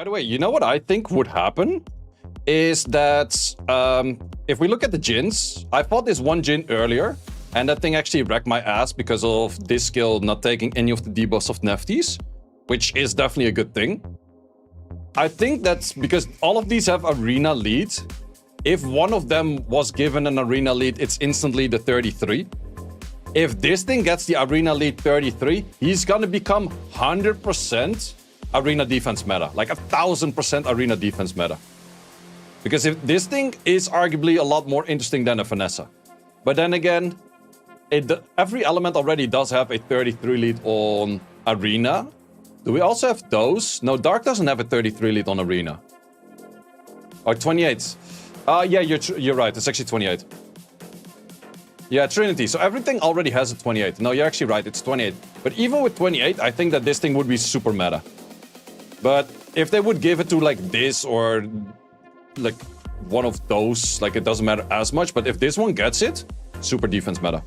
By the way, you know what I think would happen? Is that if we look at the Jins, I fought this one Jin earlier, and that thing actually wrecked my ass because of this skill not taking any of the debuffs of Neptys, which is definitely a good thing. I think that's because all of these have arena lead. If one of them was given an arena lead, it's instantly the 33. If this thing gets the arena lead 33, he's gonna become 100% arena defense meta, like 1000% arena defense meta. Because if this thing is arguably a lot more interesting than a Vanessa. But then again, every element already does have a 33 lead on arena. Do we also have those? No, Dark doesn't have a 33 lead on arena. Or 28. Yeah, you're right. It's actually 28. Yeah, Trinity. So everything already has a 28. No, you're actually right. It's 28. But even with 28, I think that this thing would be super meta. But if they would give it to like this or like one of those, like it doesn't matter as much. But if this one gets it, super defense meta.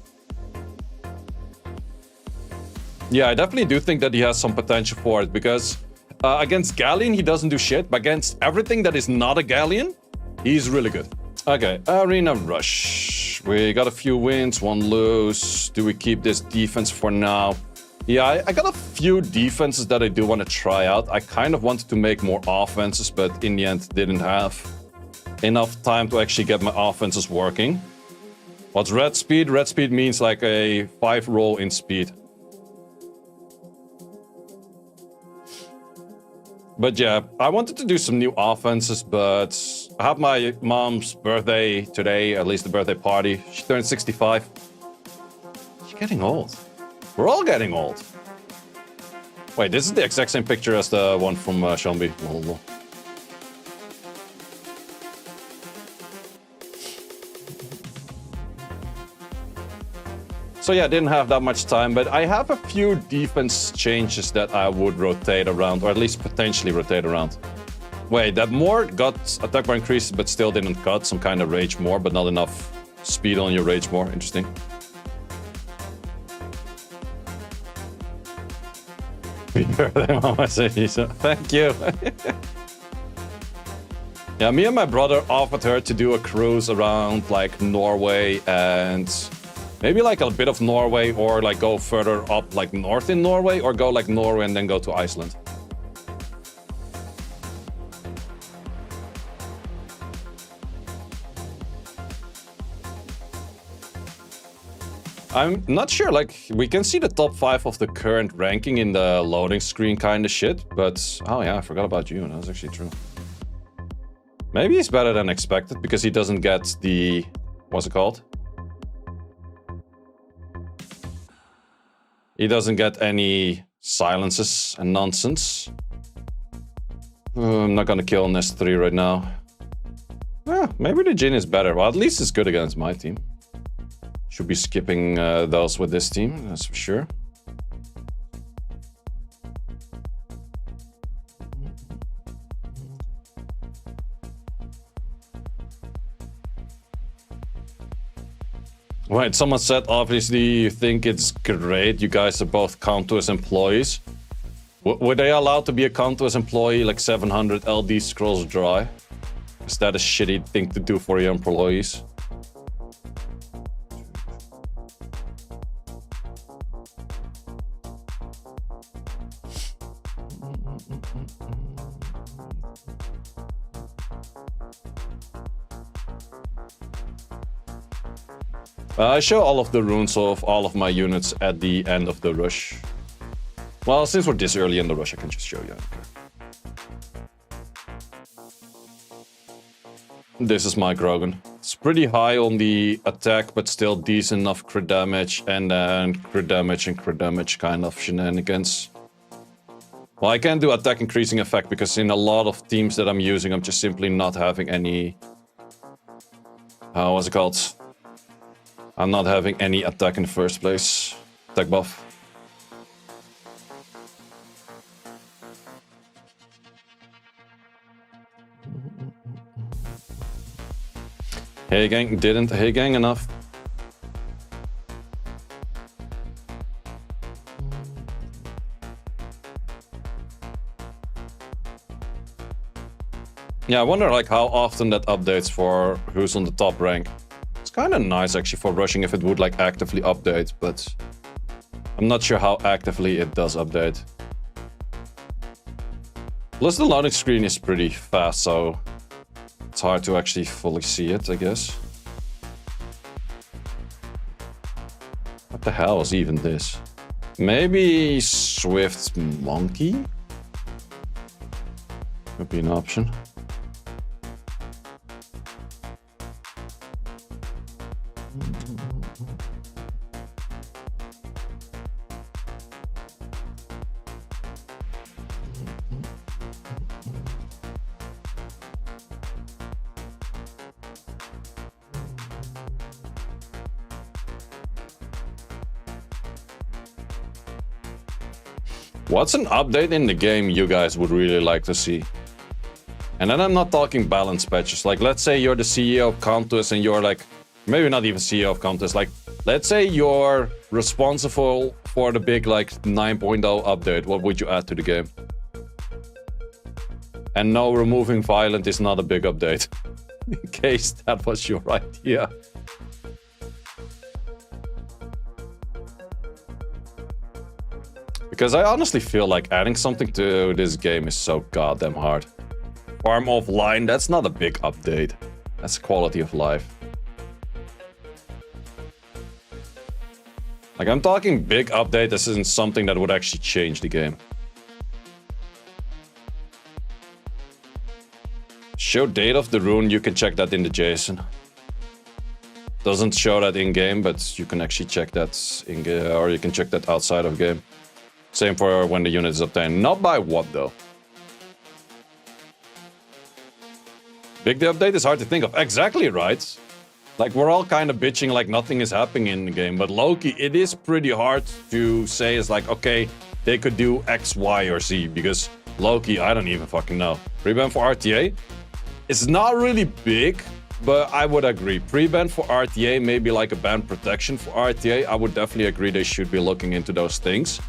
Yeah, I definitely do think that he has some potential for it because against Galleon, he doesn't do shit. But against everything that is not a Galleon, he's really good. Okay, Arena Rush. We got a few wins, one lose. Do we keep this defense for now? Yeah, I got a few defenses that I do want to try out. I kind of wanted to make more offenses, but in the end didn't have enough time to actually get my offenses working. What's red speed? Red speed means like a 5 roll in speed. But yeah, I wanted to do some new offenses, but I have my mom's birthday today, at least the birthday party. She turned 65. She's getting old. We're all getting old. Wait, this is the exact same picture as the one from Shombi. So yeah, I didn't have that much time, but I have a few defense changes that I would rotate around, or at least potentially rotate around. Wait, that more got attack bar increased, but still didn't cut some kind of rage more, but not enough speed on your rage more. Interesting. Thank you. Yeah, me and my brother offered her to do a cruise around like Norway and maybe like a bit of Norway, or like go further up like north in Norway, or go like Norway and then go to Iceland. I'm not sure, like, we can see the top 5 of the current ranking in the loading screen kind of shit, but... Oh yeah, I forgot about you, that was actually true. Maybe he's better than expected, because he doesn't get the... What's it called? He doesn't get any silences and nonsense. I'm not gonna kill Nest 3 right now. Yeah, maybe the Jin is better. Well, at least it's good against my team. Should be skipping those with this team, that's for sure. Wait, someone said, obviously, you think it's great you guys are both Countess employees. Were they allowed to be a Countess employee like 700 LD scrolls dry? Is that a shitty thing to do for your employees? I show all of the runes of all of my units at the end of the rush. Well, since we're this early in the rush, I can just show you. Okay. This is my Grogen. It's pretty high on the attack, but still decent enough crit damage, and then crit damage and crit damage kind of shenanigans. Well, I can't do attack increasing effect because in a lot of teams that I'm using, I'm just simply not having any... what's it called? I'm not having any attack in the first place. Attack buff. Hey gang, didn't hey gang enough. Yeah, I wonder like how often that updates for who's on the top rank. It's kind of nice actually for rushing if it would like actively update, but I'm not sure how actively it does update. Plus the loading screen is pretty fast, so it's hard to actually fully see it, I guess. What the hell is even this? Maybe Swift Monkey? Could be an option. What's an update in the game you guys would really like to see? And then I'm not talking balance patches. Like, let's say you're the CEO of Contest and you're like, maybe not even CEO of Contest. Like, let's say you're responsible for the big, like, 9.0 update. What would you add to the game? And no, removing Violent is not a big update. In case that was your idea. Because I honestly feel like adding something to this game is so goddamn hard. Farm offline, that's not a big update. That's quality of life. Like, I'm talking big update, this isn't something that would actually change the game. Show date of the rune, you can check that in the JSON. Doesn't show that in-game, but you can actually check that in-game, or you can check that outside of game. Same for when the unit is obtained. Not by what, though? Big the update is hard to think of. Exactly right. Like, we're all kind of bitching like nothing is happening in the game. But Loki, it is pretty hard to say it's like, okay, they could do X, Y, or Z. Because Loki, I don't even fucking know. Pre-ban for RTA? It's not really big, but I would agree. Pre-ban for RTA, maybe like a ban protection for RTA. I would definitely agree they should be looking into those things.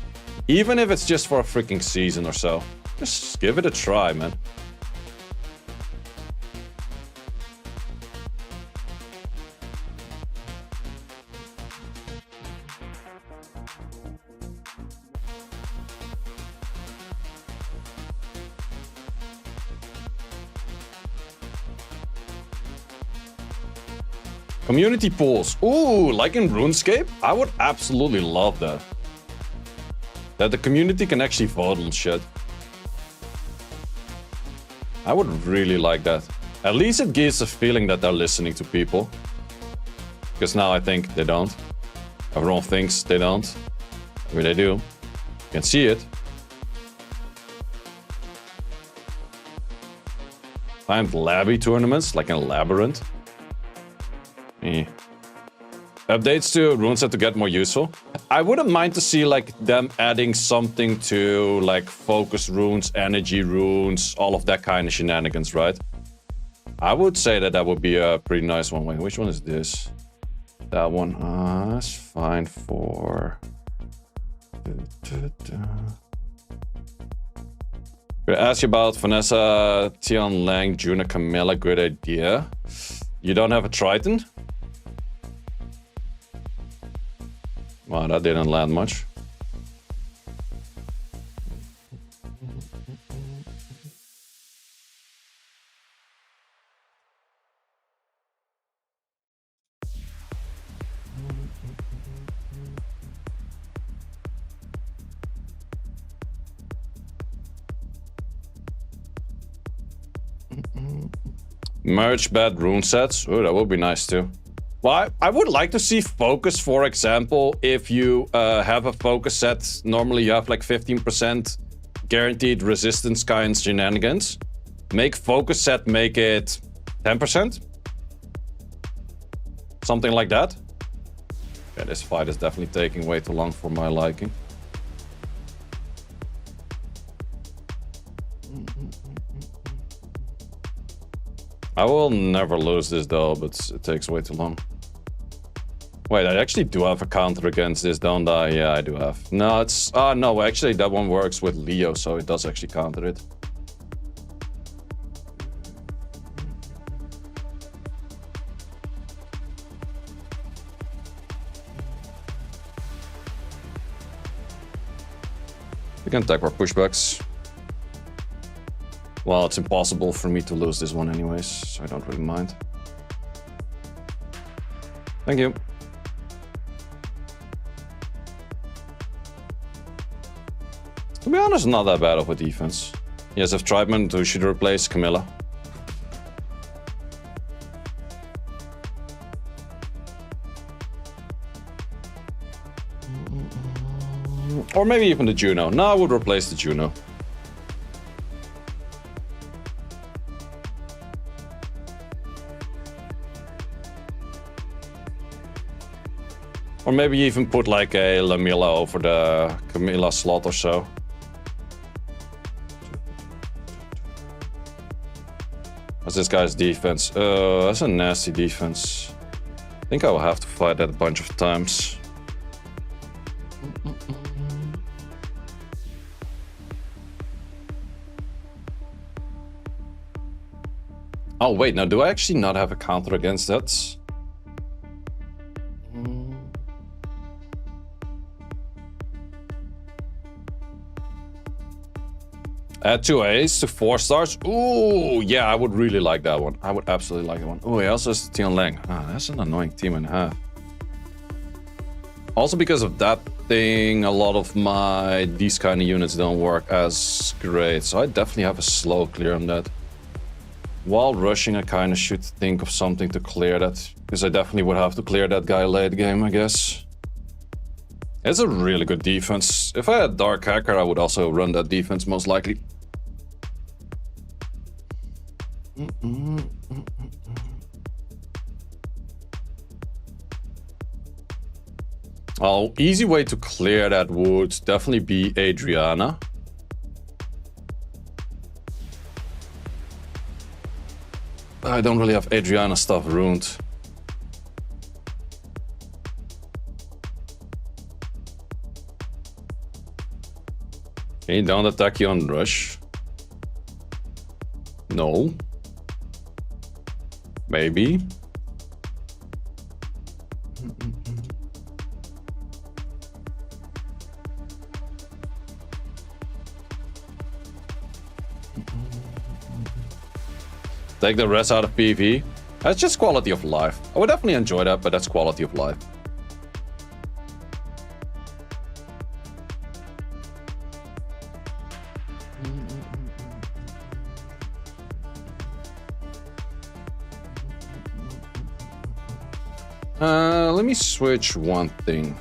Even if it's just for a freaking season or so. Just give it a try, man. Community pools. Ooh, like in RuneScape? I would absolutely love that. That the community can actually vote on shit. I would really like that. At least it gives a feeling that they're listening to people. Because now I think they don't. Everyone thinks they don't. I mean, they do. You can see it. Timed labby tournaments, like in a labyrinth. Updates to Rune Set to get more useful. I wouldn't mind to see like them adding something to like focus runes, energy runes, all of that kind of shenanigans, right? I would say that that would be a pretty nice one. Wait, which one is this? That one. That's fine for... Gonna ask you about Vanessa, Tian Lang, Juna, Camilla. Good idea. You don't have a Triton? Wow, that didn't land much. Merge bad rune sets. Oh, that would be nice too. Well, I would like to see focus, for example, if you have a focus set, normally you have like 15% guaranteed resistance kind shenanigans. Make focus set, make it 10%. Something like that. Yeah, this fight is definitely taking way too long for my liking. I will never lose this though, but it takes way too long. Wait, I actually do have a counter against this, don't I? Yeah, I do have. No, it's... no, actually that one works with Leo, so it does actually counter it. We can attack our pushbacks. Well, it's impossible for me to lose this one anyways, so I don't really mind. Thank you. To be honest, not that bad of a defense. Yes, if Tribeman, who should replace Camilla. Or maybe even the Juno. No, I would replace the Juno. Or maybe even put like a Lamilla over the Camilla slot or so. What's this guy's defense? That's a nasty defense. I think I will have to fight that a bunch of times. Oh wait, now do I actually not have a counter against that? Add 2 A's to 4 stars. Ooh, yeah, I would really like that one. I would absolutely like that one. Oh, he also has Tian Lang. Ah, that's an annoying team and a half. Also because of that thing, a lot of these kind of units don't work as great. So I definitely have a slow clear on that. While rushing, I kind of should think of something to clear that. Because I definitely would have to clear that guy late game, I guess. It's a really good defense. If I had Dark Hacker, I would also run that defense most likely. Oh, easy way to clear that would definitely be Adriana. I don't really have Adriana stuff ruined. Okay, don't attack you on rush. No. Maybe. Take the rest out of PV. That's just quality of life. I would definitely enjoy that, but that's quality of life. Let me switch one thing.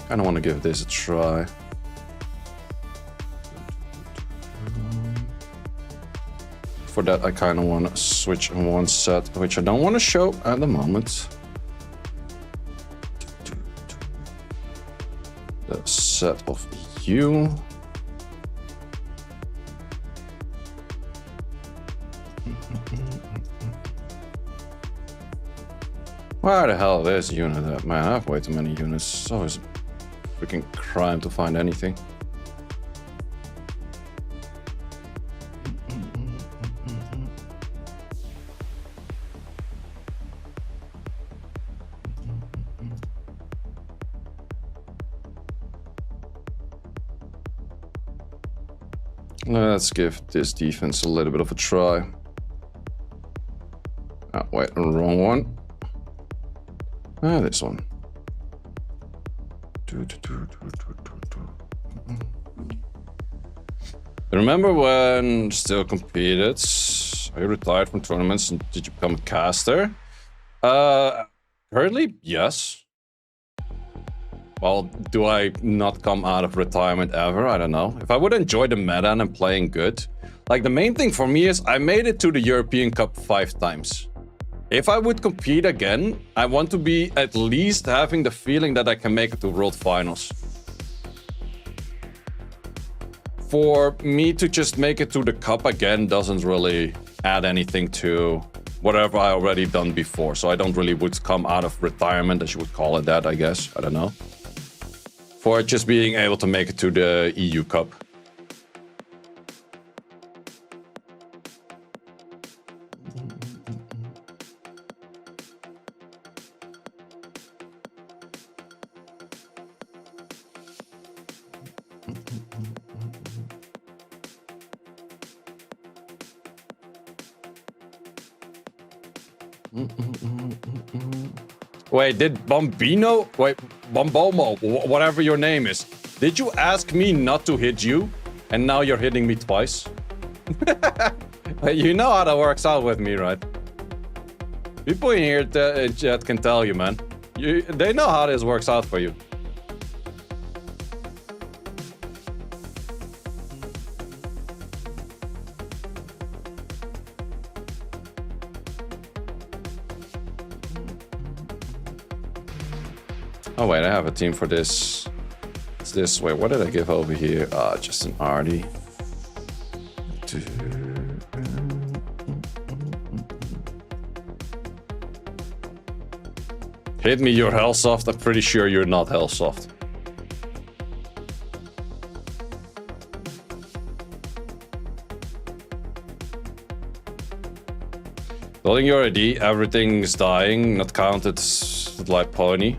Kinda wanna give this a try. For that, I kinda wanna switch one set, which I don't wanna show at the moment. The set of you. Where the hell is this unit at? Man, I have way too many units. It's always a freaking crime to find anything. Let's give this defense a little bit of a try. Oh, wait, wrong one. Ah, this one. Remember when still competed? Are you retired from tournaments and did you become a caster? Currently, yes. Well, do I not come out of retirement ever? I don't know. If I would enjoy the meta and I'm playing good. Like, the main thing for me is I made it to the European Cup 5 times. If I would compete again, I want to be at least having the feeling that I can make it to World Finals. For me to just make it to the Cup again doesn't really add anything to whatever I already done before. So I don't really would come out of retirement, as you would call it that, I guess. I don't know. For just being able to make it to the EU Cup. Wait, did Bombino? Wait, Bombomo, whatever your name is. Did you ask me not to hit you? And now you're hitting me twice? You know how that works out with me, right? People in here in chat can tell you, man. They know how this works out for you. Oh wait, I have a team for this. It's this way. What did I give over here? Just an arty. Hit me, you're Hellsoft. I'm pretty sure you're not Hellsoft. Building your ID, everything's dying, not counted like pony.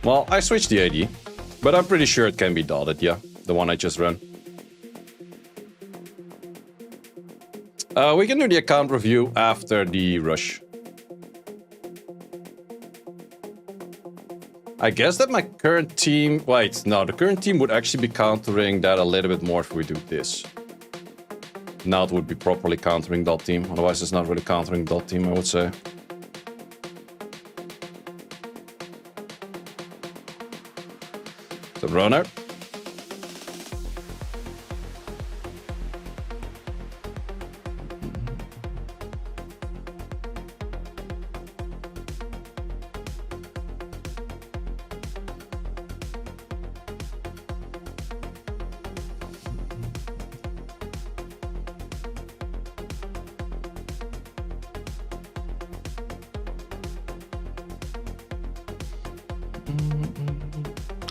Well, I switched the ID, but I'm pretty sure it can be dotted, yeah. The one I just ran. We can do the account review after the rush. I guess that my current team... Wait, no, the current team would actually be countering that a little bit more if we do this. Now it would be properly countering dot team. Otherwise, it's not really countering dot team, I would say. The runner.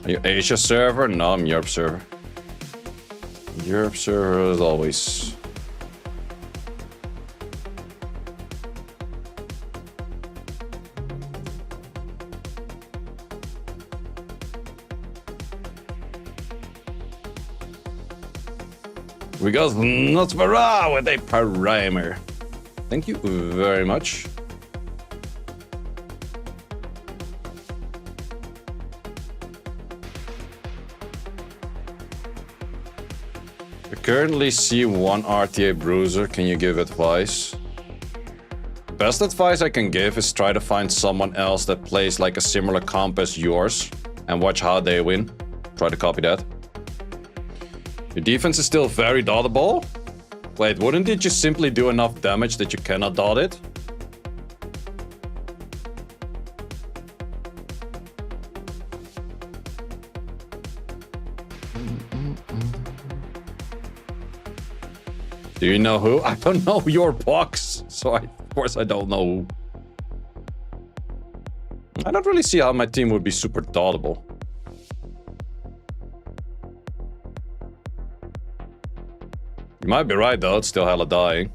Are you Asia server? No, I'm Europe server. Europe server as always. We got Notsvara with a primer. Thank you very much. Currently see one RTA bruiser. Can you give advice? Best advice I can give is try to find someone else that plays like a similar comp as yours and watch how they win. Try to copy that. Your defense is still very dodable. Wait, wouldn't it just simply do enough damage that you cannot dot it? Do you know who? I don't know your box, so of course I don't know who. I don't really see how my team would be super dotable. You might be right though, it's still hella dying.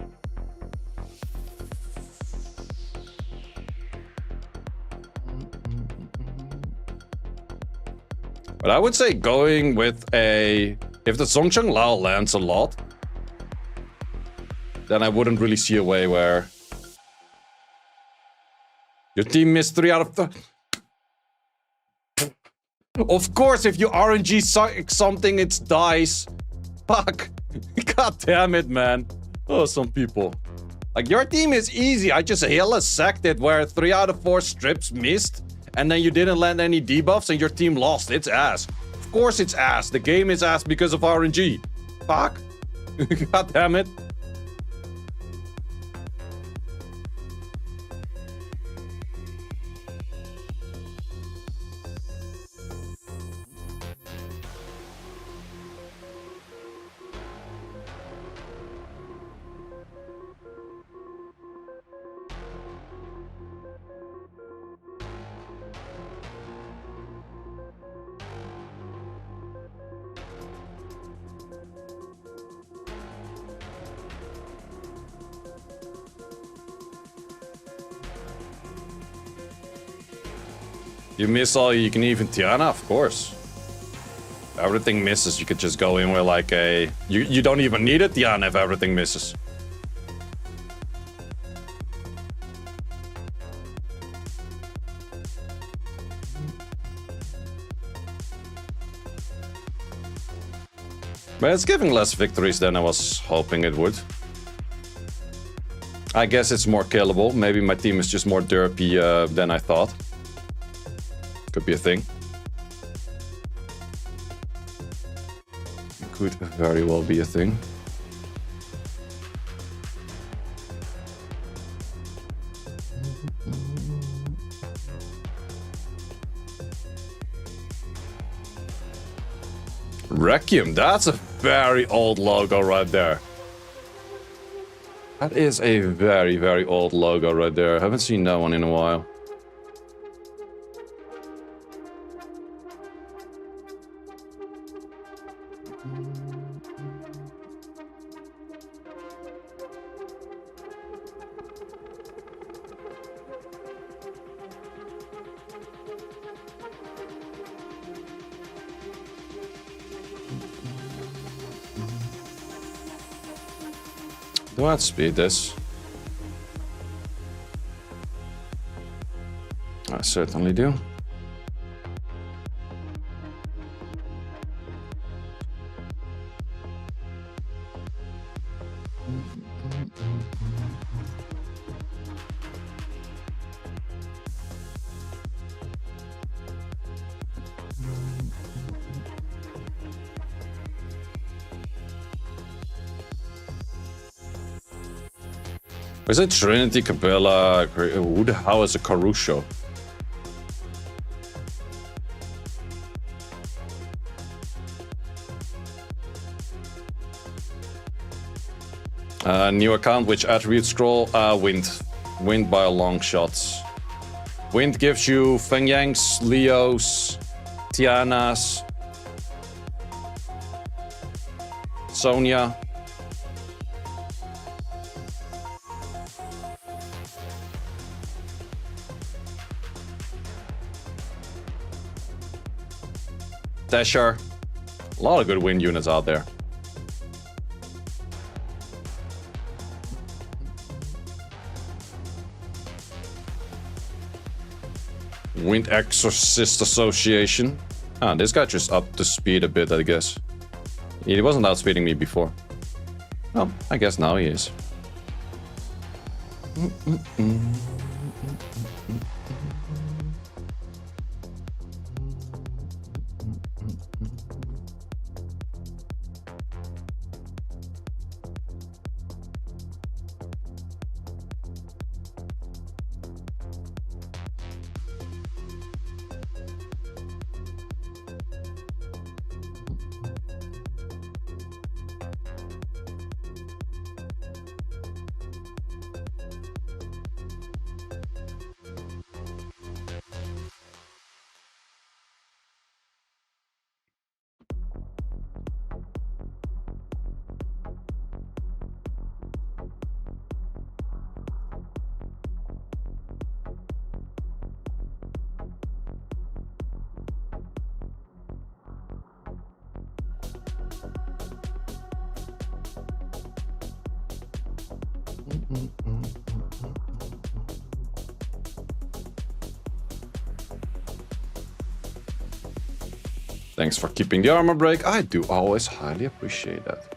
But I would say going with a... If the Zhongcheng Lao lands a lot, then I wouldn't really see a way where... Your team missed 3 out of... Of course, if you RNG something, it's dice. Fuck. God damn it, man. Oh, some people. Like, your team is easy. I just hella sacked it where 3 out of 4 strips missed. And then you didn't land any debuffs and your team lost. It's ass. Of course it's ass. The game is ass because of RNG. Fuck. God damn it. You miss all you can even Tiana, of course. If everything misses, you could just go in with like a... You don't even need a Tiana if everything misses. But it's giving less victories than I was hoping it would. I guess it's more killable. Maybe my team is just more derpy than I thought. Could be a thing. Could very well be a thing. Requiem, that's a very old logo right there. That is a very, very old logo right there. I haven't seen that one in a while. Do I speed this? I certainly do. Is it Trinity, Cabela? Who the hell is a Caruso? New account, which attribute scroll? Wind. Wind by a long shot. Wind gives you Feng Yangs, Leos, Tianas, Sonia. Dasher. A lot of good wind units out there. Wind Exorcist Association. Ah, this guy just upped the speed a bit, I guess. He wasn't outspeeding me before. Well, I guess now he is. Thanks for keeping the armor break. I do always highly appreciate that.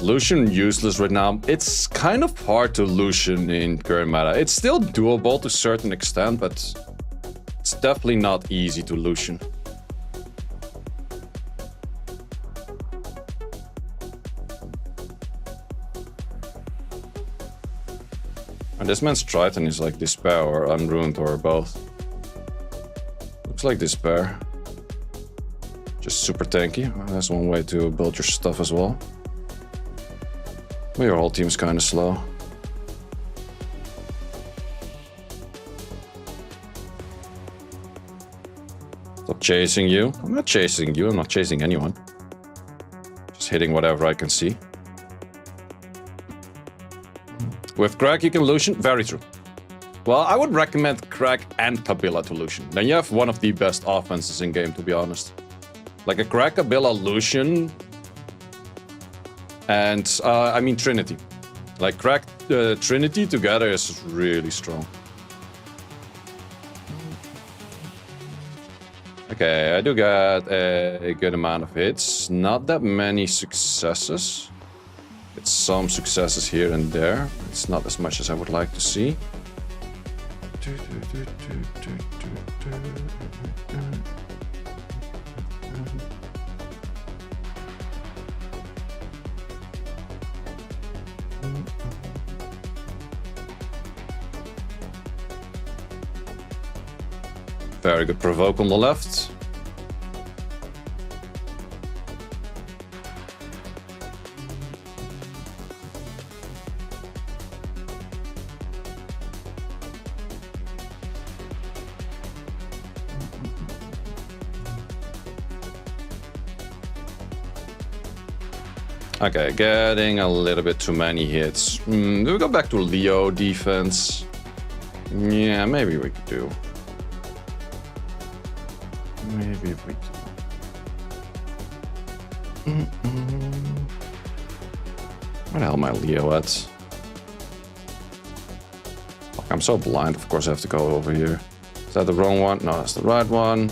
Lushen useless right now. It's kind of hard to Lushen in current meta. It's still doable to a certain extent, but it's definitely not easy to Lushen. And this man's Triton is like Despair or Unruined or both. Looks like Despair. Just super tanky. That's one way to build your stuff as well. Your whole team's kind of slow. Stop chasing you. I'm not chasing you. I'm not chasing anyone. Just hitting whatever I can see. With Greg, you can Lushen. Very true. Well, I would recommend Greg and Kabila to Lushen. Then you have one of the best offenses in game, to be honest. Like a Greg, Kabila, Lushen, and I mean Trinity. Like Greg, Trinity together is really strong. Okay, I do get a good amount of hits. Not that many successes. It's some successes here and there. It's not as much as I would like to see. Very good Provoke on the left. Okay, getting a little bit too many hits. Do we go back to Leo defense? Yeah, maybe we could do. Maybe we do. Where the hell am I Leo at? Fuck, I'm so blind. Of course I have to go over here. Is that the wrong one? No, that's the right one.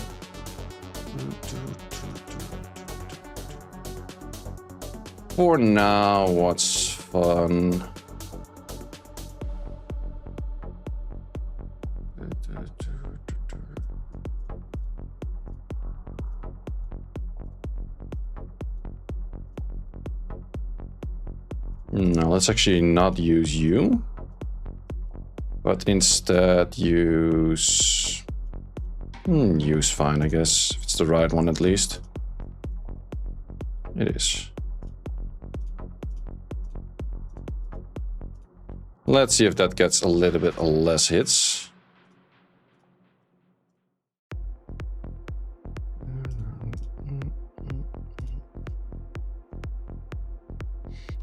For now, what's fun? No, let's actually not use you, but instead use... use fine, I guess, if it's the right one at least. It is. Let's see if that gets a little bit less hits.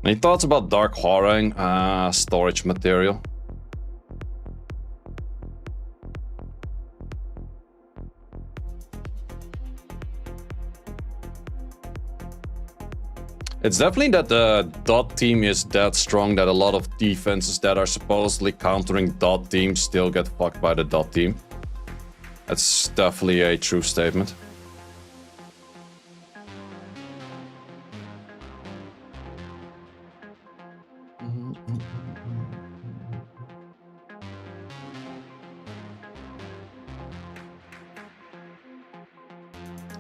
Any thoughts about Dark Horror? Storage material. It's definitely that the dot team is that strong that a lot of defenses that are supposedly countering dot teams still get fucked by the dot team. That's definitely a true statement.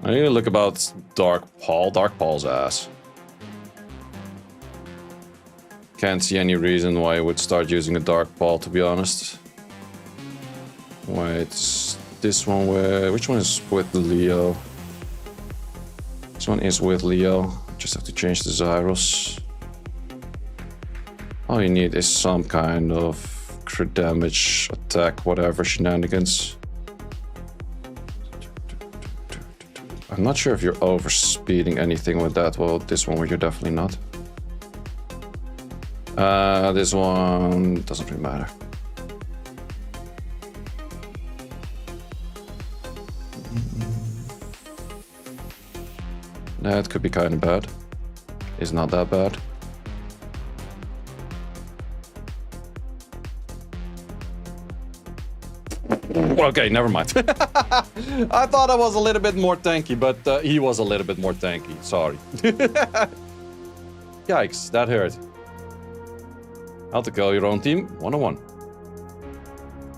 I need to look about Dark Paul. Dark Paul's ass. Can't see any reason why I would start using a Dark Paul, to be honest. Wait, this one which one is with Leo? This one is with Leo. Just have to change the Zyros. All you need is some kind of crit damage, attack, whatever shenanigans. I'm not sure if you're overspeeding anything with that. Well, this one you're definitely not. This one doesn't really matter. That could be kind of bad. It's not that bad. Okay, never mind. I thought I was a little bit more tanky, but he was a little bit more tanky. Sorry. Yikes, that hurt. How to kill your own team? 101.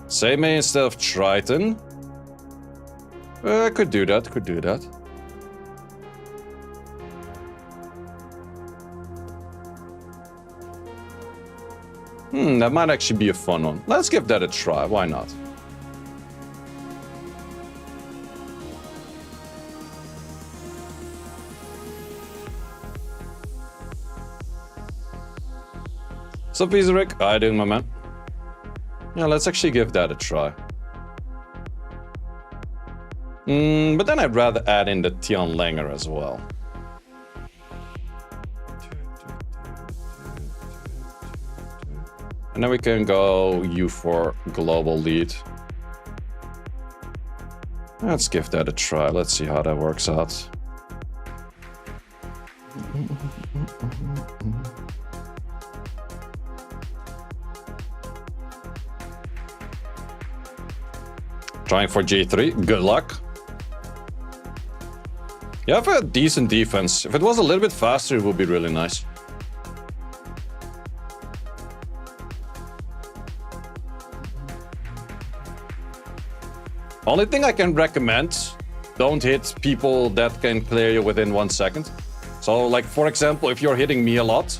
Same instead of Triton. Could do that, could do that. That might actually be a fun one. Let's give that a try, why not? Seiishizo, how you doing, my man? Yeah, let's actually give that a try. But then I'd rather add in the Tian Langer as well. And then we can go U4 global lead. Let's give that a try. Let's see how that works out. Trying for G3. Good luck. You have a decent defense. If it was a little bit faster, it would be really nice. Only thing I can recommend, don't hit people that can clear you within 1 second. So, like, for example, if you're hitting me a lot,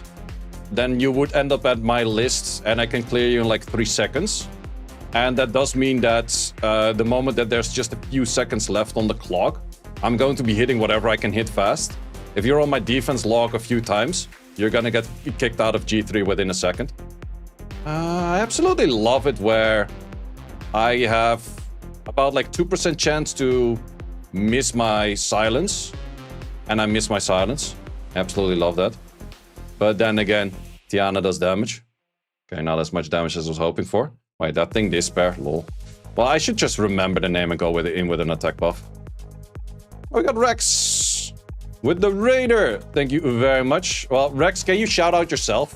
then you would end up at my list and I can clear you in like 3 seconds. And that does mean that the moment that there's just a few seconds left on the clock, I'm going to be hitting whatever I can hit fast. If you're on my defense log a few times, you're gonna get kicked out of G3 within a second. I absolutely love it where I have about like 2% chance to miss my silence. And I miss my silence. Absolutely love that. But then again, Tiana does damage. Okay, not as much damage as I was hoping for. Wait, that thing despair, lol. Well, I should just remember the name and go with it in with an attack buff. We got Rex with the Raider. Thank you very much. Well, Rex, can you shout out yourself?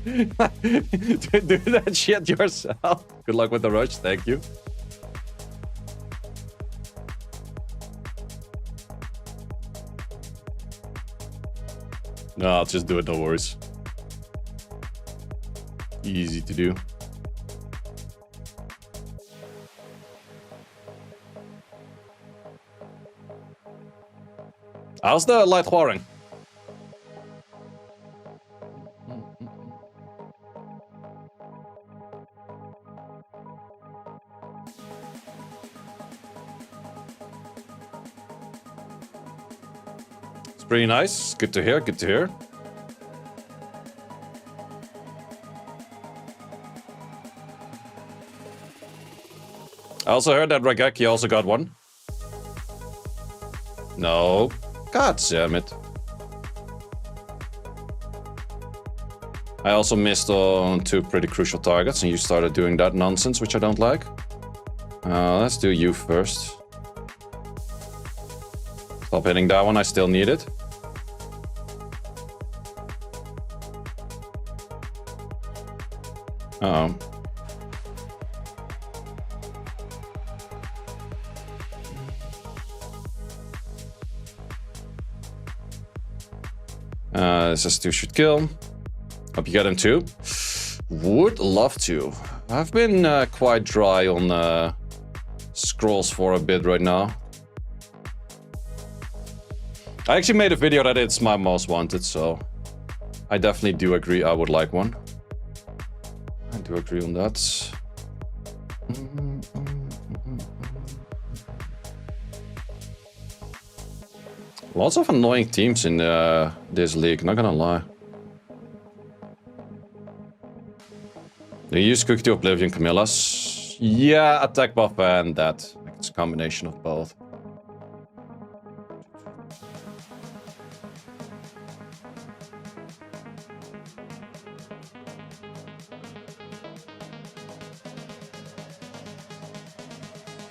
Do that shit yourself. Good luck with the rush. Thank you. No, I'll just do it. No worries. Easy to do. How's the light whoring? It's pretty nice. Good to hear. Good to hear. I also heard that Rageki also got one. No. God damn it. I also missed on 2 pretty crucial targets and you started doing that nonsense, which I don't like. Let's do you first. Stop hitting that one, I still need it. Uh-oh. This is 2 should kill. Hope you get him too. Would love to. I've been quite dry on scrolls for a bit right now. I actually made a video that it's my most wanted, so I definitely do agree I would like one. I do agree on that. Lots of annoying teams in this league, not gonna lie. Do you use Cookie to Oblivion, Camillas? Yeah, attack buff and that. It's a combination of both.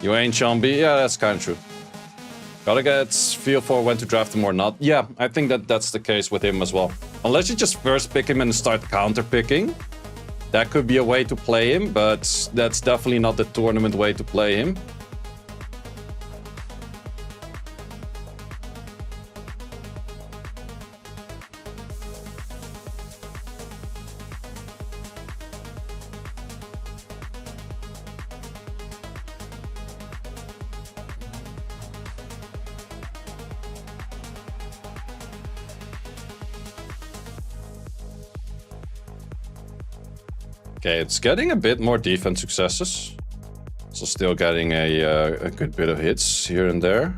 You ain't Chombi? Yeah, that's kind of true. Gotta get feel for when to draft him or not. Yeah, I think that's the case with him as well. Unless you just first pick him and start counter picking. That could be a way to play him, but that's definitely not the tournament way to play him. Okay, it's getting a bit more defense successes. So still getting a good bit of hits here and there.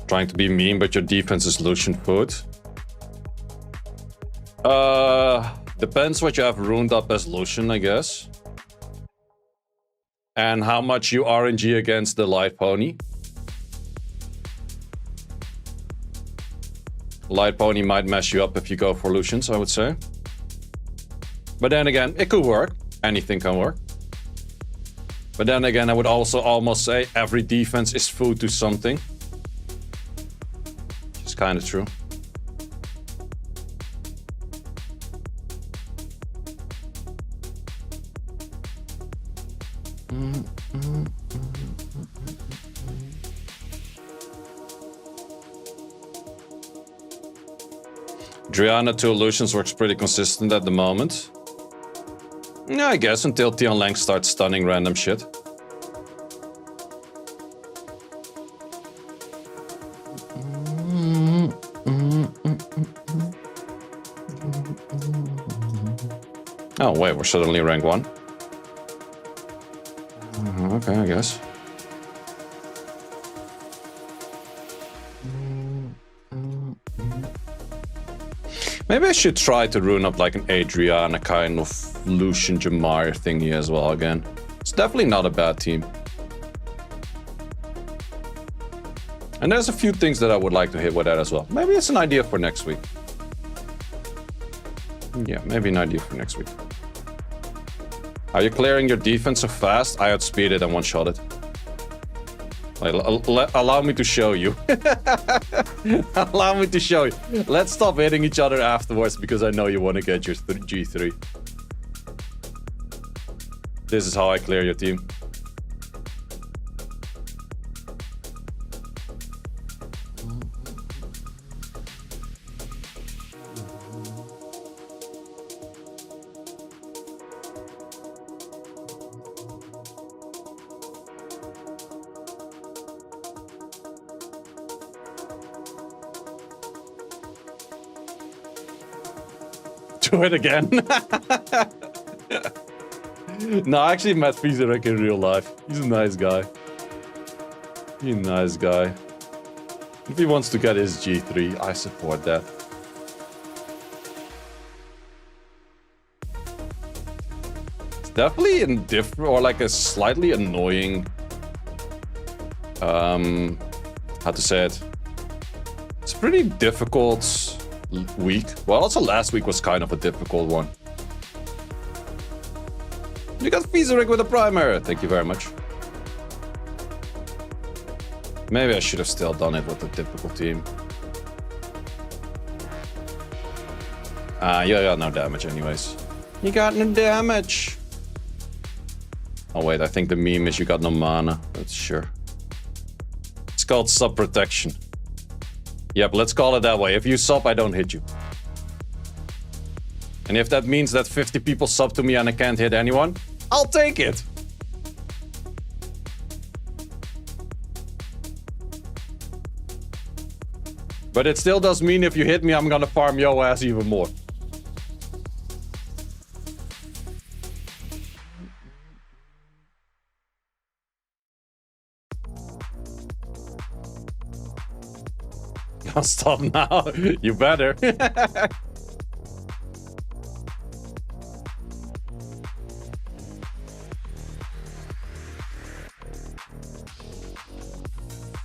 Trying to be mean, but your defense is Lushen food. Depends what you have runed up as Lushen, I guess. And how much you RNG against the light pony. Light pony might mess you up if you go for Lushens, I would say. But then again, it could work. Anything can work. But then again, I would also almost say every defense is food to something. Which is kind of true. Tiana to illusions works pretty consistent at the moment. Yeah, I guess until Tian Lang starts stunning random shit. Oh wait, we're suddenly rank 1. Okay, I guess. Maybe I should try to rune up like an Adriana kind of Lushen Jamar thingy as well again. It's definitely not a bad team. And there's a few things that I would like to hit with that as well. Maybe it's an idea for next week. Yeah, maybe an idea for next week. Are you clearing your defense so fast? I outspeed it and one-shot it. Allow me to show you. Allow me to show you. Let's stop hitting each other afterwards because I know you want to get your G3. This is how I clear your team. Do it again. No, I actually met Fizarek in real life. He's a nice guy. He's a nice guy. If he wants to get his G3, I support that. It's definitely a different, or like a slightly annoying... how to say it? It's pretty difficult week. Well, also last week was kind of a difficult one. You got Fizarek with a primer. Thank you very much. Maybe I should have still done it with the typical team. You got no damage anyways. You got no damage. Oh wait, I think the meme is you got no mana. That's sure. It's called sub protection. Yep, let's call it that way. If you sub, I don't hit you. And if that means that 50 people sub to me and I can't hit anyone, I'll take it. But it still does mean if you hit me, I'm gonna farm your ass even more. I'll stop now. You better.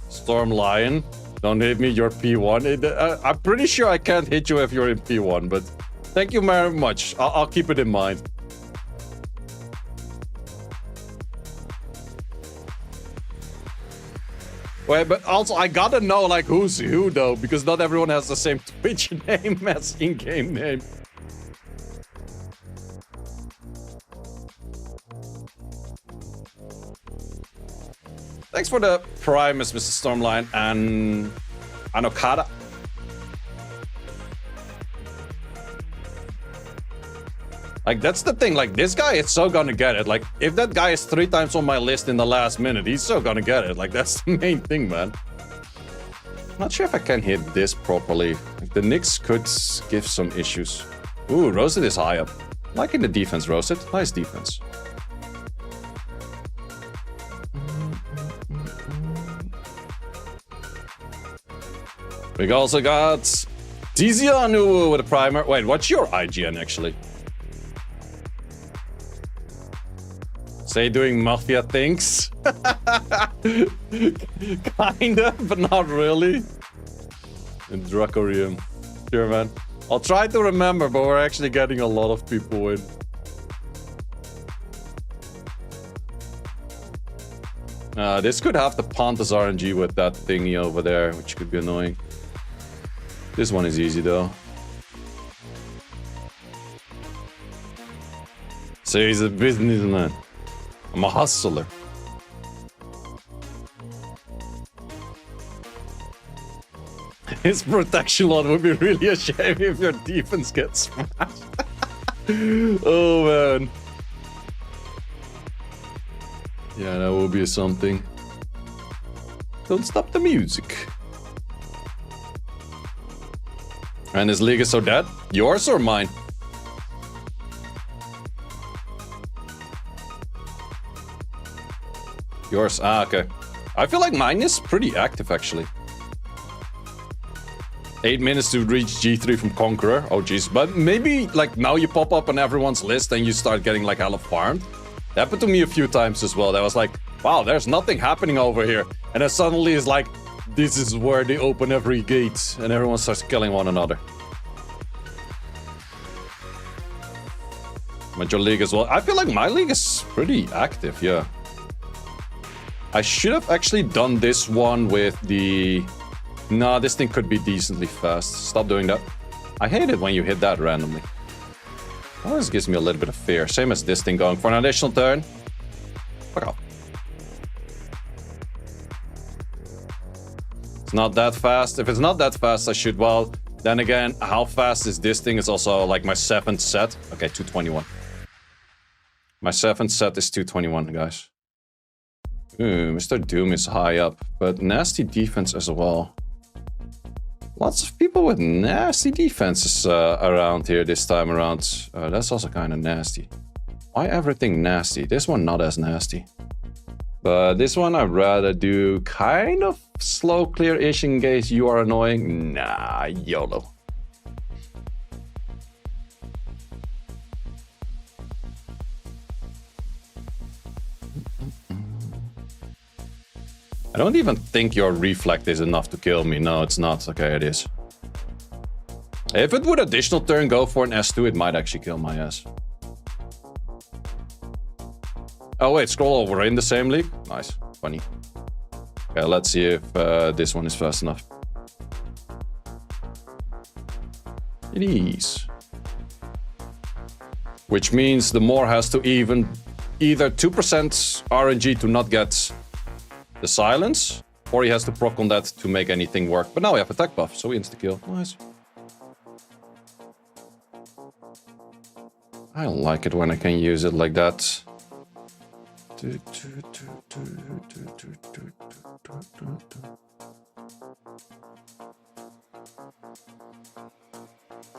Storm Lion, don't hit me, you're P1. I'm pretty sure I can't hit you if you're in P1, but thank you very much. I'll keep it in mind. Wait, but also I gotta know like who's who though, because not everyone has the same Twitch name as in-game name. Thanks for the Primus, Mr. Stormline and Anokada. Like, that's the thing. Like, this guy is so gonna get it. Like, if that guy is 3 times on my list in the last minute, he's so gonna get it. Like, that's the main thing, man. Not sure if I can hit this properly. Like, the Nyx could give some issues. Ooh, Roasted is high up. Liking the defense, Roasted. Nice defense. We also got Tizianu with a primer. Wait, what's your IGN actually? Say doing mafia things? Kinda, but not really. In Dracorium. Sure, man. I'll try to remember, but we're actually getting a lot of people in. This could have the Pontus RNG with that thingy over there, which could be annoying. This one is easy, though. So he's a businessman. I'm a hustler. His protection lot would be really a shame if your defense gets smashed. Oh, man. Yeah, that will be something. Don't stop the music. And his league is so dead? Yours or mine? Yours. Ah, okay. I feel like mine is pretty active, actually. 8 minutes to reach G3 from Conqueror. Oh, jeez. But maybe, like, now you pop up on everyone's list and you start getting, like, hella farmed. That happened to me a few times as well. That was like, wow, there's nothing happening over here. And then suddenly it's like, this is where they open every gate and everyone starts killing one another. But your league as well. I feel like my league is pretty active, yeah. I should have actually done this one with the... Nah, this thing could be decently fast. Stop doing that. I hate it when you hit that randomly. Well, this gives me a little bit of fear. Same as this thing going for an additional turn. Fuck off. It's not that fast. If it's not that fast, I should... Well, then again, how fast is this thing? It's also like my 7th set. Okay, 221. My 7th set is 221, guys. Ooh, Mr. Doom is high up, but nasty defense as well. Lots of people with nasty defenses around here this time around. That's also kind of nasty. Why everything nasty? This one not as nasty. But this one I'd rather do kind of slow clear-ish in case you are annoying. Nah, YOLO. I don't even think your reflect is enough to kill me. No, it's not. Okay, it is. If it would additional turn go for an S2, it might actually kill my ass. Oh wait, scroll over in the same league? Nice. Funny. Okay, let's see if this one is fast enough. It is. Which means the more has to even either 2% RNG to not get the silence, or he has to proc on that to make anything work. But now we have attack buff, so we insta-kill. Nice. I like it when I can use it like that.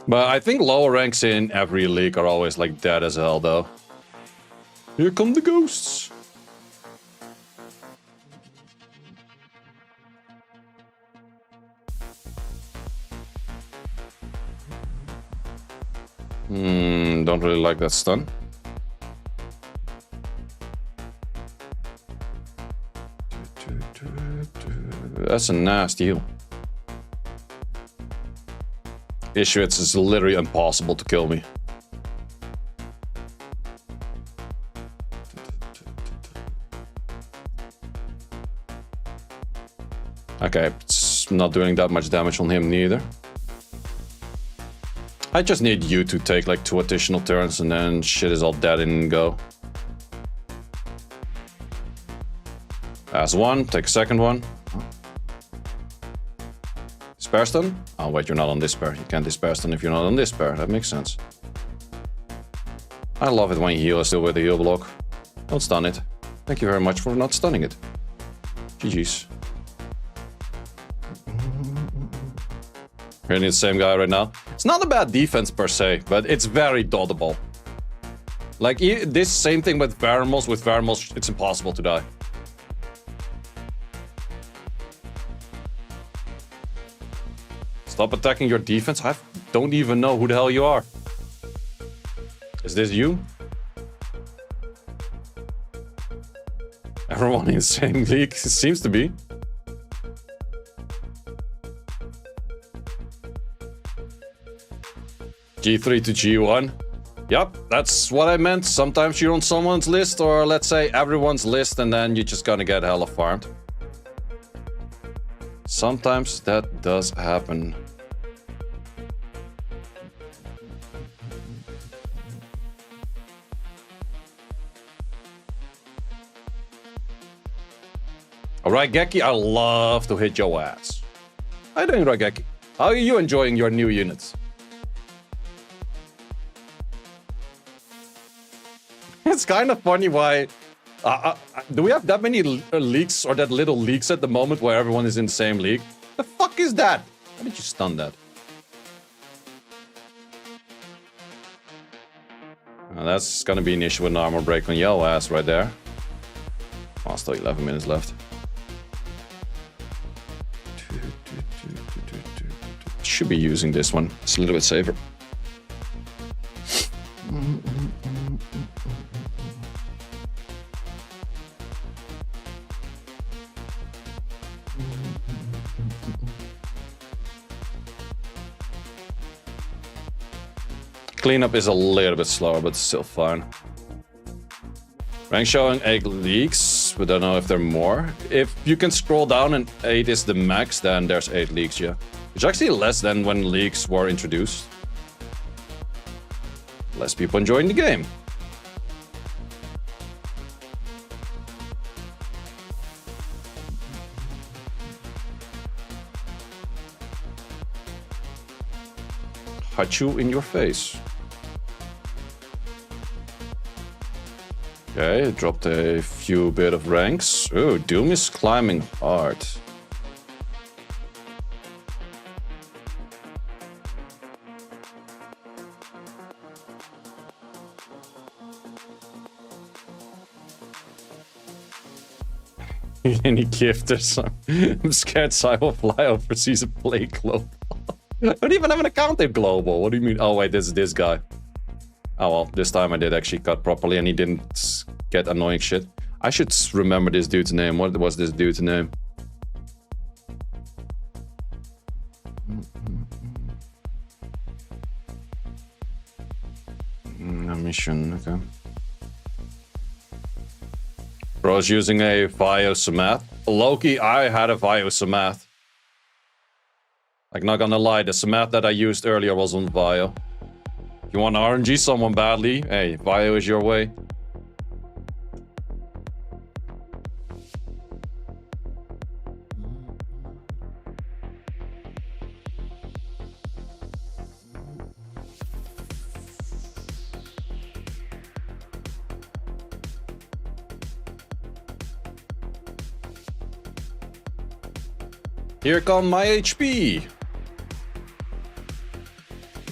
But I think lower ranks in every league are always like dead as hell, though. Here come the ghosts. Don't really like that stun. That's a nasty heal. Issue it's literally impossible to kill me. Okay, it's not doing that much damage on him neither. I just need you to take like 2 additional turns and then shit is all dead and go. As one, take a second one. Despair stun? Oh wait, you're not on this pair. You can't despair stun if you're not on this pair. That makes sense. I love it when you heal is still with the heal block. Don't stun it. Thank you very much for not stunning it. GG's. Really the same guy right now. It's not a bad defense per se, but it's very dodgeable. Like this same thing with Varamos. With Varamos, it's impossible to die. Stop attacking your defense. I don't even know who the hell you are. Is this you? Everyone in the same league? Seems to be. G3 to G1. Yep, that's what I meant. Sometimes you're on someone's list, or let's say everyone's list, and then you're just gonna get hella farmed. Sometimes that does happen. Alright, Geki, I love to hit your ass. How you doing, Rageki? How are you enjoying your new units? It's kind of funny why... do we have that many leagues or that little leagues at the moment where everyone is in the same league? The fuck is that? How did you stun that? That's gonna be an issue with an armor break on your ass right there. Oh, still 11 minutes left. Should be using this one. It's a little bit safer. Cleanup is a little bit slower, but still fine. Rank showing 8 leagues, but I don't know if there are more. If you can scroll down and 8 is the max, then there's 8 leagues, yeah. Which is actually less than when leagues were introduced. Less people enjoying the game. Hachu in your face. Okay, dropped a few bit of ranks. Oh, Doom is climbing hard. Any gift or something. I'm scared Sai will fly over season play global. I don't even have an account in global. What do you mean? Oh wait, this is this guy. Oh well, this time I did actually cut properly and he didn't get annoying shit. I should remember this dude's name. What was this dude's name? Mission, okay. Bro's using a Viosamath. Loki, I had a Viosamath. Like, not gonna lie, the Samath that I used earlier was on Vio. If you want to RNG someone badly, hey, Vio is your way. Here come my HP.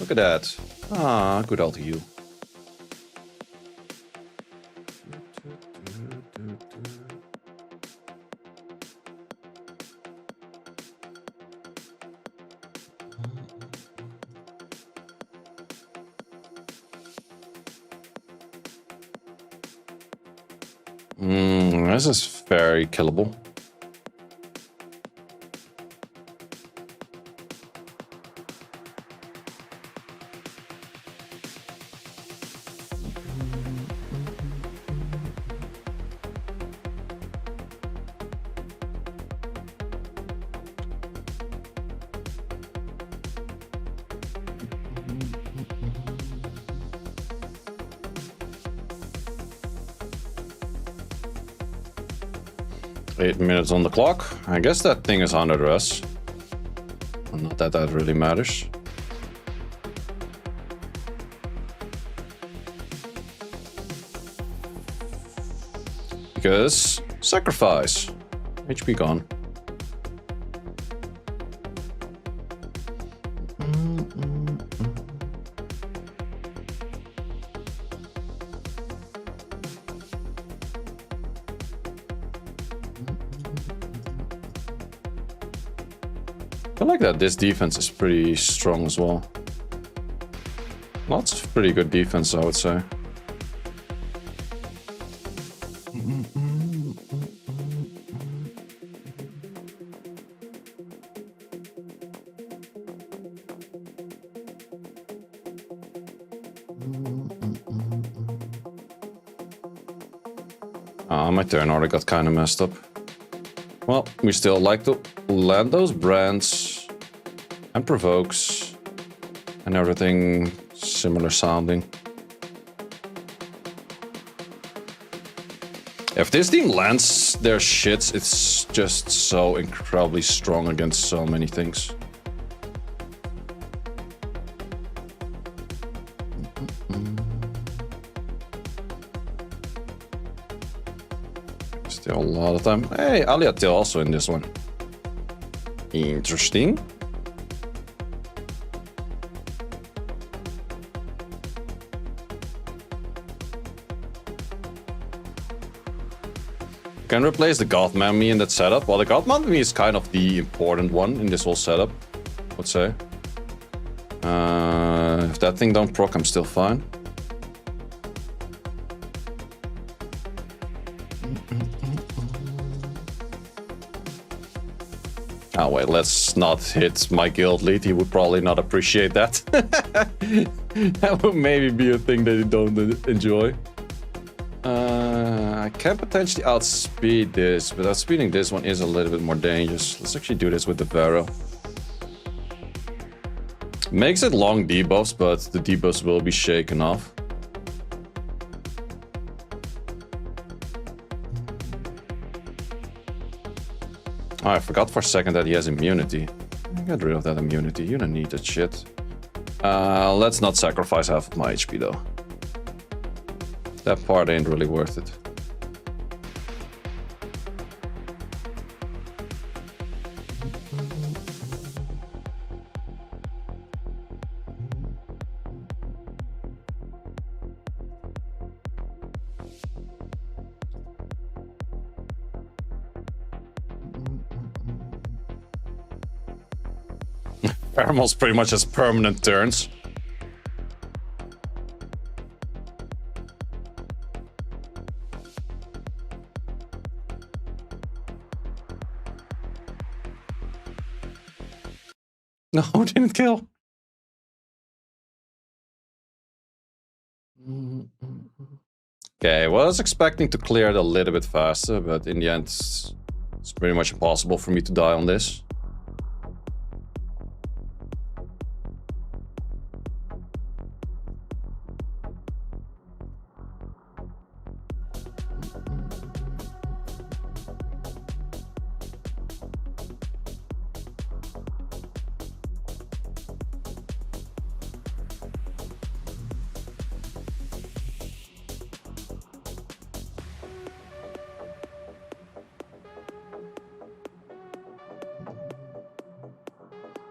Look at that. Ah, good old you. This is very killable. Eight minutes on the clock. I guess that thing is under us. Not that that really matters. Because sacrifice. HP gone. feel like that this defense is pretty strong as well. Lots of pretty good defense, I would say. My turn order got kind of messed up. Well, we still like to land those brands and provokes and everything similar sounding. If this team lands their shits, it's just so incredibly strong against so many things. Still a lot of time. Hey, Aliatil also in this one. Interesting. Can replace the Goth Mammy in that setup. Well, the Goth Mammy is kind of the important one in this whole setup, I would say. If that thing don't proc, I'm still fine. Oh wait, let's not hit my guild lead. He would probably not appreciate that. That would maybe be a thing that you don't enjoy. I can potentially outspeed this, but outspeeding this one is a little bit more dangerous. Let's actually do this with the Barrow. Makes it long debuffs, but the debuffs will be shaken off. Oh, I forgot for a second that he has immunity. Get rid of that immunity. You don't need that shit. Let's not sacrifice half of my HP though. That part ain't really worth it. Paramal's pretty much has permanent turns. No, didn't kill. Okay, well, I was expecting to clear it a little bit faster, but in the end, it's pretty much impossible for me to die on this.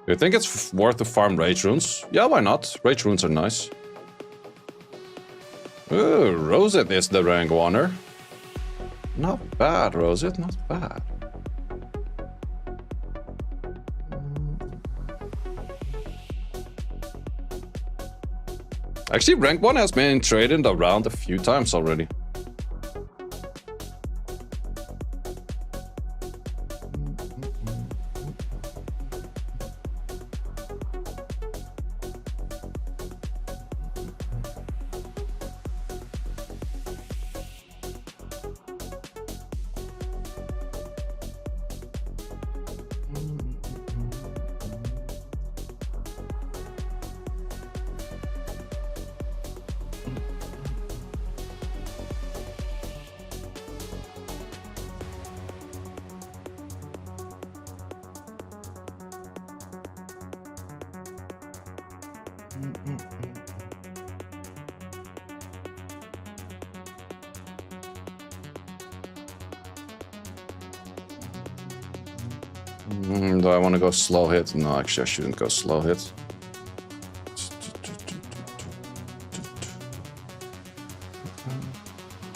Do you think it's worth to farm Rage Runes? Yeah, why not? Rage Runes are nice. Ooh, Rosette is the rank 1er. Not bad, Rosette, not bad. Actually, rank 1 has been traded around a few times already. Do I want to go slow hit? No, actually I shouldn't go slow hit.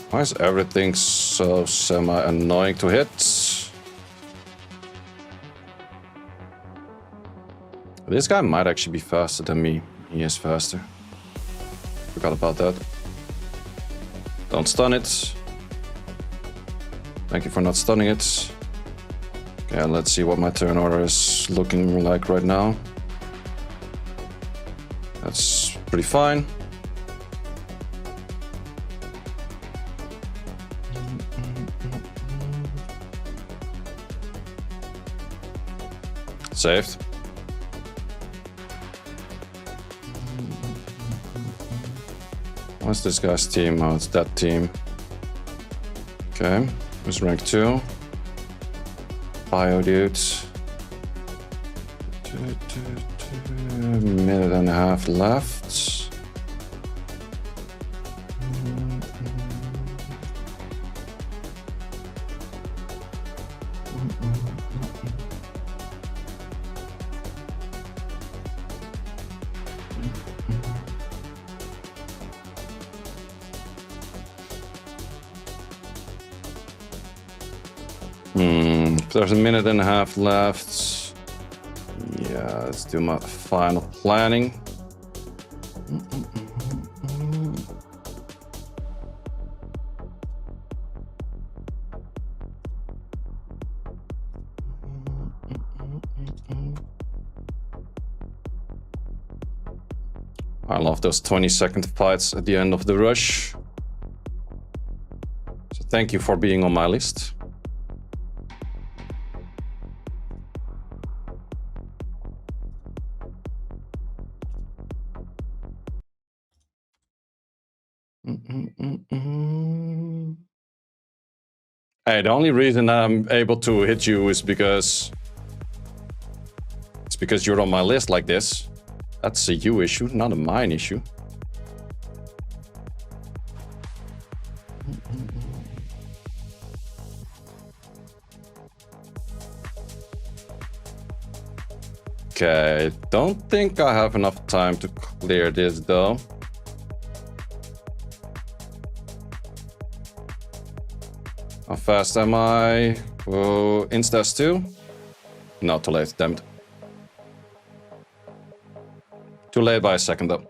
Why is everything so semi-annoying to hit? This guy might actually be faster than me. He is faster. Forgot about that. Don't stun it. Thank you for not stunning it. Okay, let's see what my turn order is looking like right now. That's pretty fine. Saved. What's this guy's team? Oh, it's that team. Okay, who's rank 2? Bio dudes. Minute and a half left. There's a minute and a half left. Yeah, let's do my final planning. I love those 20-second fights at the end of the rush. So thank you for being on my list. Hey, the only reason I'm able to hit you is because you're on my list like this. That's a you issue, not a mine issue. Okay, don't think I have enough time to clear this though. How fast am I? Oh, instas too? Not too late, damn it. Too late by a second though.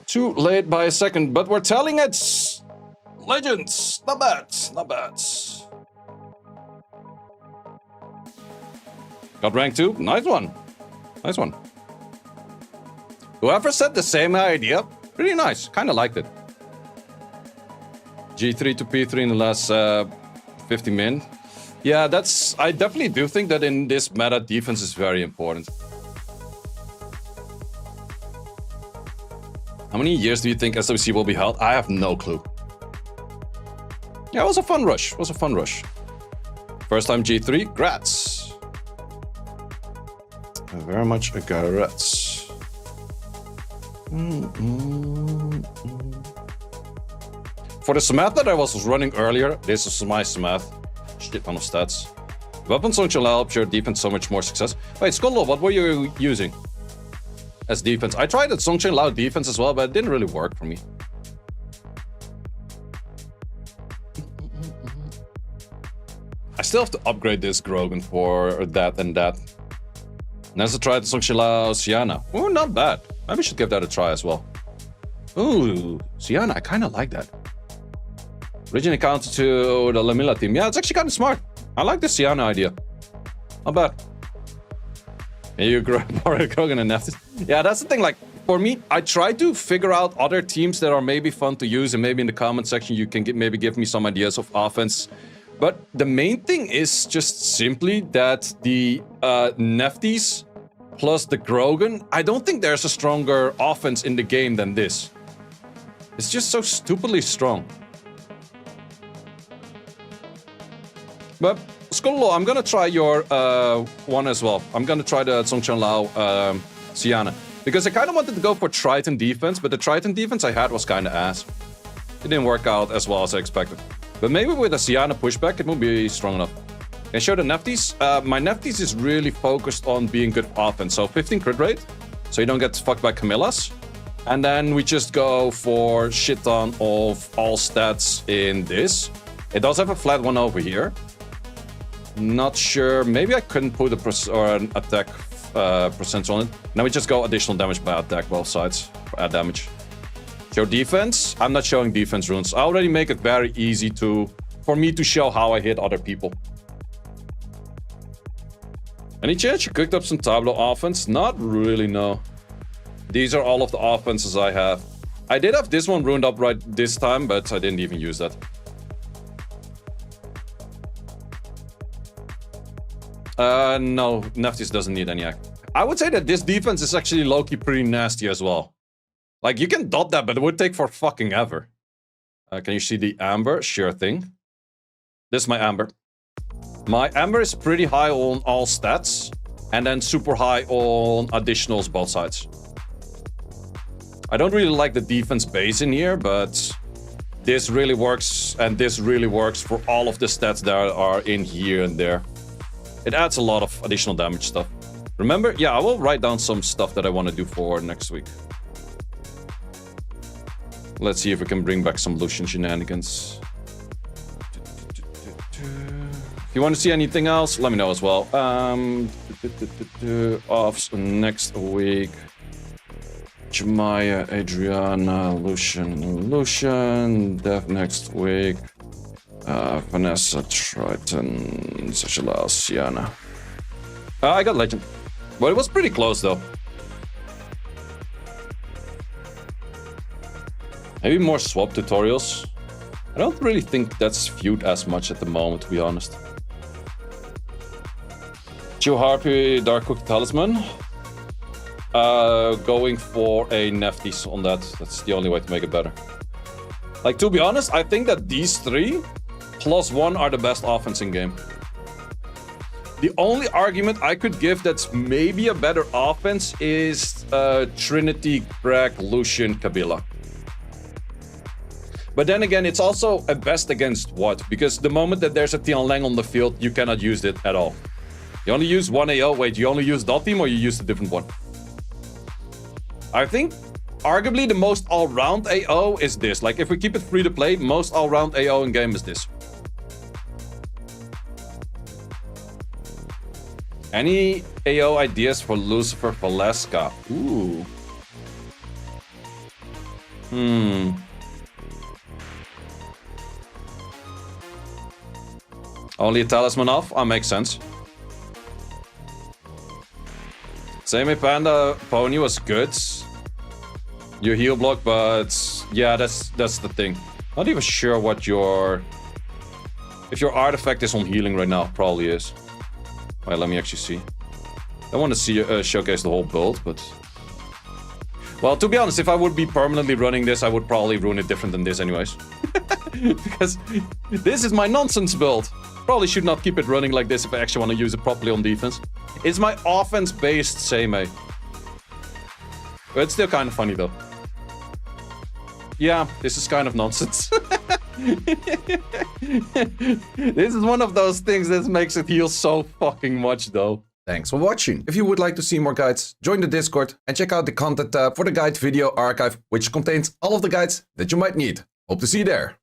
Too late by a second, but we're telling it! Legends! Not bad, not bad. Got rank 2, nice one. Nice one. Whoever said the same idea, pretty nice, kinda liked it. G3 to P3 in the last 50 min. Yeah, I definitely do think that in this meta, defense is very important. How many years do you think SWC will be held? I have no clue. Yeah, it was a fun rush. It was a fun rush. First time G3, grats. Very much a grats. For the Smath that I was running earlier, this is my Smath. Shit ton of stats. Weapon Sunshine helps your defense so much more success. Wait, Skullo, what were you using as defense? I tried that Sunshine Loud defense as well, but it didn't really work for me. I still have to upgrade this Grogen for that and that. And as I tried the Sunshine Loud Tiana. Oh, not bad. Maybe I should give that a try as well. Ooh, Tiana, I kind of like that. Originally counter to the Lamilla team. Yeah, it's actually kind of smart. I like the Tiana idea. Not bad. You Grogen and Neptys. Yeah, that's the thing. Like, for me, I try to figure out other teams that are maybe fun to use, and maybe in the comment section you can maybe give me some ideas of offense. But the main thing is just simply that the Neptys plus the Grogen, I don't think there's a stronger offense in the game than this. It's just so stupidly strong. But Skullo, I'm gonna try your one as well. I'm gonna try the Zhongchen Lao Tiana. Because I kind of wanted to go for Triton defense, but the Triton defense I had was kind of ass. It didn't work out as well as I expected. But maybe with a Tiana pushback, it will be strong enough. And show the Neptys. My Neptys is really focused on being good offense. So 15 crit rate, so you don't get fucked by Camillas. And then we just go for shit ton of all stats in this. It does have a flat one over here. Not sure. Maybe I couldn't put an attack percent on it. Now we just go additional damage by attack both sides. Add damage. Show defense. I'm not showing defense runes. I already make it very easy for me to show how I hit other people. Any chance you cooked up some Tableau offense? Not really, no. These are all of the offenses I have. I did have this one ruined up right this time, but I didn't even use that. No, Neptys doesn't need any act. I would say that this defense is actually low-key pretty nasty as well. Like, you can dot that, but it would take for fucking ever. Can you see the amber? Sure thing. This is my amber. My amber is pretty high on all stats, and then super high on additionals both sides. I don't really like the defense base in here, but this really works, and this really works for all of the stats that are in here and there. It adds a lot of additional damage stuff. Remember? Yeah, I will write down some stuff that I want to do for next week. Let's see if we can bring back some Lushen shenanigans. If you want to see anything else, let me know as well. Offs next week. Jemaya, Adriana, Lushen, Dev next week. Vanessa, Triton, Seiishizo, Tiana. I got Legend. But it was pretty close though. Maybe more swap tutorials. I don't really think that's viewed as much at the moment, to be honest. Chill Harpy, Dark Cook Talisman. Going for a Neptys on that. That's the only way to make it better. Like, to be honest, I think that these three +1 are the best offense in game. The only argument I could give that's maybe a better offense is Trinity, Crack, Lushen, Kabila. But then again, it's also a best against what? Because the moment that there's a Tianlang on the field, you cannot use it at all. You only use one AO. Wait, you only use dot team or you use a different one? I think arguably the most all-round AO is this. Like, if we keep it free to play, most all-round AO in game is this. Any AO ideas for Lucifer Valeska? Ooh. Only a talisman off? Makes sense. Same Panda Pony was good. Your heal block, but yeah, that's the thing. Not even sure what your... If your artifact is on healing right now, probably is. Alright, let me actually see. I want to see showcase the whole build, but... Well, to be honest, if I would be permanently running this, I would probably run it different than this anyways. Because this is my nonsense build. Probably should not keep it running like this if I actually want to use it properly on defense. It's my offense-based Seimei. But it's still kind of funny, though. Yeah, this is kind of nonsense. This is one of those things that makes it heal so fucking much, though. Thanks for watching. If you would like to see more guides, join the Discord and check out the content tab for the guide video archive, which contains all of the guides that you might need. Hope to see you there.